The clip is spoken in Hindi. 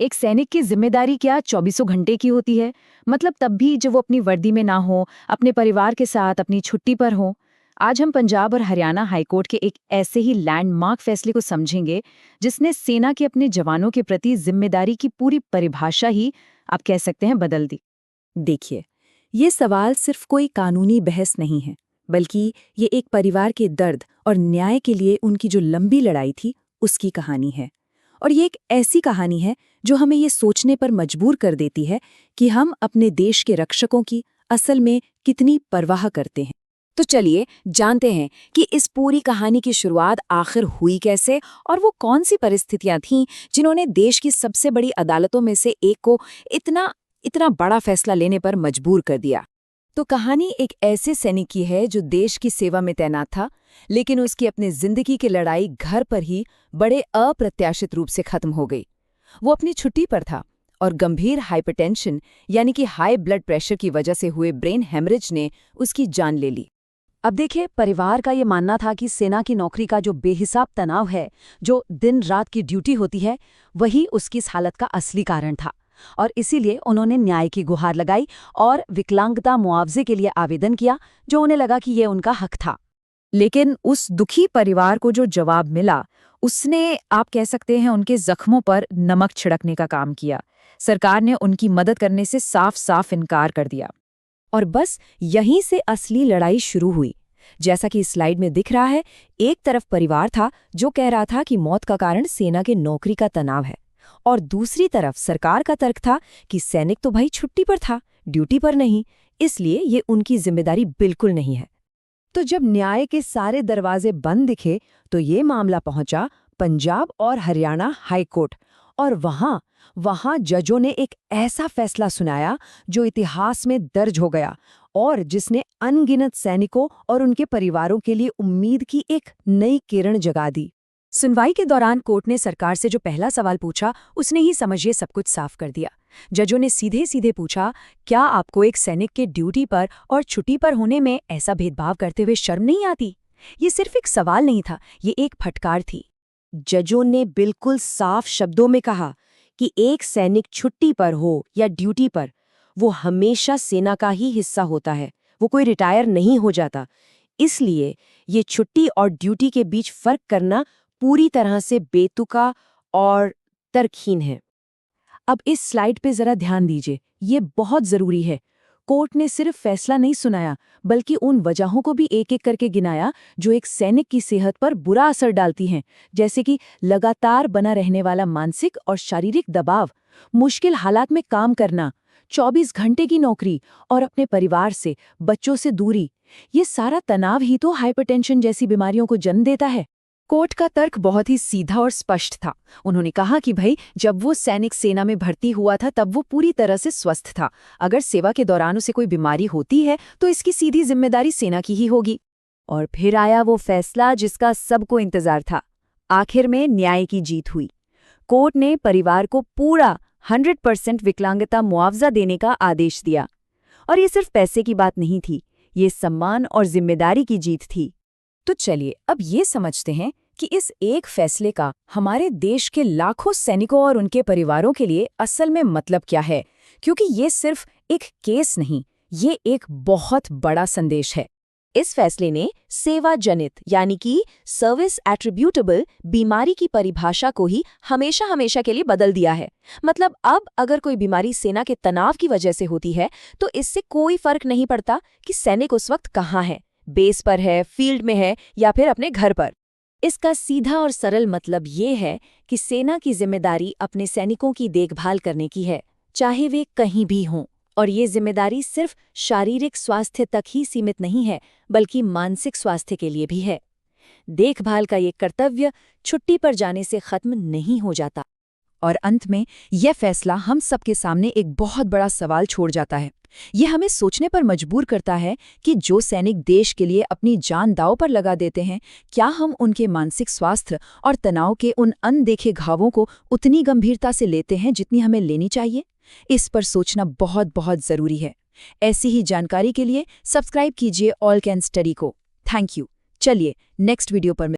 एक सैनिक की जिम्मेदारी क्या चौबीसों घंटे की होती है? मतलब तब भी जब वो अपनी वर्दी में ना हो, अपने परिवार के साथ अपनी छुट्टी पर हो। आज हम पंजाब और हरियाणा हाईकोर्ट के एक ऐसे ही लैंडमार्क फैसले को समझेंगे, जिसने सेना के अपने जवानों के प्रति जिम्मेदारी की पूरी परिभाषा ही आप कह सकते हैं बदल दी। देखिए, ये सवाल सिर्फ कोई कानूनी बहस नहीं है, बल्कि ये एक परिवार के दर्द और न्याय के लिए उनकी जो लंबी लड़ाई थी, उसकी कहानी है। और ये एक ऐसी कहानी है जो हमें ये सोचने पर मजबूर कर देती है कि हम अपने देश के रक्षकों की असल में कितनी परवाह करते हैं। तो चलिए जानते हैं कि इस पूरी कहानी की शुरुआत आखिर हुई कैसे और वो कौन सी परिस्थितियां थीं जिन्होंने देश की सबसे बड़ी अदालतों में से एक को इतना इतना बड़ा फैसला लेने पर मजबूर कर दिया। तो कहानी एक ऐसे सैनिक की है जो देश की सेवा में तैनात था, लेकिन उसकी अपनी जिंदगी की लड़ाई घर पर ही बड़े अप्रत्याशित रूप से खत्म हो गई। वो अपनी छुट्टी पर था और गंभीर हाइपरटेंशन यानी कि हाई ब्लड प्रेशर की वजह से हुए ब्रेन हेमरेज ने उसकी जान ले ली। अब देखिए, परिवार का ये मानना था कि सेना की नौकरी का जो बेहिसाब तनाव है, जो दिन रात की ड्यूटी होती है, वही उसकी इस हालत का असली कारण था। और इसीलिए उन्होंने न्याय की गुहार लगाई और विकलांगता मुआवजे के लिए आवेदन किया, जो उन्हें लगा कि ये उनका हक था। लेकिन उस दुखी परिवार को जो जवाब मिला, उसने आप कह सकते हैं उनके जख्मों पर नमक छिड़कने का काम किया। सरकार ने उनकी मदद करने से साफ साफ इनकार कर दिया। और बस यहीं से असली लड़ाई शुरू हुई। जैसा कि इस स्लाइड में दिख रहा है, एक तरफ परिवार था जो कह रहा था कि मौत का कारण सेना के नौकरी का तनाव है, और दूसरी तरफ सरकार का तर्क था कि सैनिक तो भाई छुट्टी पर था, ड्यूटी पर नहीं, इसलिए ये उनकी जिम्मेदारी बिल्कुल नहीं है। तो जब न्याय के सारे दरवाजे बंद दिखे, तो ये मामला पहुंचा पंजाब और हरियाणा हाई कोर्ट। और वहां जजों ने एक ऐसा फैसला सुनाया जो इतिहास में दर्ज हो गया और जिसने अनगिनत सैनिकों और उनके परिवारों के लिए उम्मीद की एक नई किरण जगा दी। सुनवाई के दौरान कोर्ट ने सरकार से जो पहला सवाल पूछा, उसने ही समझिए सब कुछ साफ कर दिया। जजों ने सीधे सीधे पूछा, क्या आपको एक सैनिक के ड्यूटी पर और छुट्टी पर होने में ऐसा भेदभाव करते हुए शर्म नहीं आती? ये सिर्फ एक सवाल नहीं था, ये एक फटकार थी। जजों ने बिल्कुल साफ शब्दों में कहा कि एक सैनिक छुट्टी पर हो या ड्यूटी पर, वो हमेशा सेना का ही हिस्सा होता है, वो कोई रिटायर नहीं हो जाता। इसलिए ये छुट्टी और ड्यूटी के बीच फर्क करना पूरी तरह से बेतुका और तर्कहीन है। अब इस स्लाइड पे जरा ध्यान दीजिए, ये बहुत जरूरी है। कोर्ट ने सिर्फ फैसला नहीं सुनाया, बल्कि उन वजहों को भी एक एक करके गिनाया जो एक सैनिक की सेहत पर बुरा असर डालती हैं, जैसे कि लगातार बना रहने वाला मानसिक और शारीरिक दबाव, मुश्किल हालात में काम करना, 24 घंटे की नौकरी और अपने परिवार से, बच्चों से दूरी। ये सारा तनाव ही तो हाइपरटेंशन जैसी बीमारियों को जन्म देता है। कोर्ट का तर्क बहुत ही सीधा और स्पष्ट था। उन्होंने कहा कि भाई, जब वो सैनिक सेना में भर्ती हुआ था तब वो पूरी तरह से स्वस्थ था। अगर सेवा के दौरान उसे कोई बीमारी होती है तो इसकी सीधी जिम्मेदारी सेना की ही होगी। और फिर आया वो फैसला जिसका सबको इंतजार था। आखिर में न्याय की जीत हुई। कोर्ट ने परिवार को पूरा 100% विकलांगता मुआवजा देने का आदेश दिया। और ये सिर्फ पैसे की बात नहीं थी, ये सम्मान और जिम्मेदारी की जीत थी। तो चलिए अब ये समझते हैं कि इस एक फैसले का हमारे देश के लाखों सैनिकों और उनके परिवारों के लिए असल में मतलब क्या है, क्योंकि ये सिर्फ एक केस नहीं, ये एक बहुत बड़ा संदेश है। इस फैसले ने सेवा जनित यानी कि सर्विस एट्रीब्यूटेबल बीमारी की परिभाषा को ही हमेशा हमेशा के लिए बदल दिया है। मतलब अब अगर कोई बीमारी सेना के तनाव की वजह से होती है तो इससे कोई फर्क नहीं पड़ता कि सैनिक उस वक्त कहाँ है, बेस पर है, फील्ड में है या फिर अपने घर पर। इसका सीधा और सरल मतलब ये है कि सेना की जिम्मेदारी अपने सैनिकों की देखभाल करने की है, चाहे वे कहीं भी हों। और ये जिम्मेदारी सिर्फ शारीरिक स्वास्थ्य तक ही सीमित नहीं है, बल्कि मानसिक स्वास्थ्य के लिए भी है। देखभाल का ये कर्तव्य छुट्टी पर जाने से खत्म नहीं हो जाता। और अंत में यह फैसला हम सबके सामने एक बहुत बड़ा सवाल छोड़ जाता है। यह हमें सोचने पर मजबूर करता है कि जो सैनिक देश के लिए अपनी जान दांव पर लगा देते हैं, क्या हम उनके मानसिक स्वास्थ्य और तनाव के उन अनदेखे घावों को उतनी गंभीरता से लेते हैं जितनी हमें लेनी चाहिए? इस पर सोचना बहुत बहुत जरूरी है। ऐसी ही जानकारी के लिए सब्सक्राइब कीजिए ऑल कैन स्टडी को। Thank you. चलिए नेक्स्ट वीडियो पर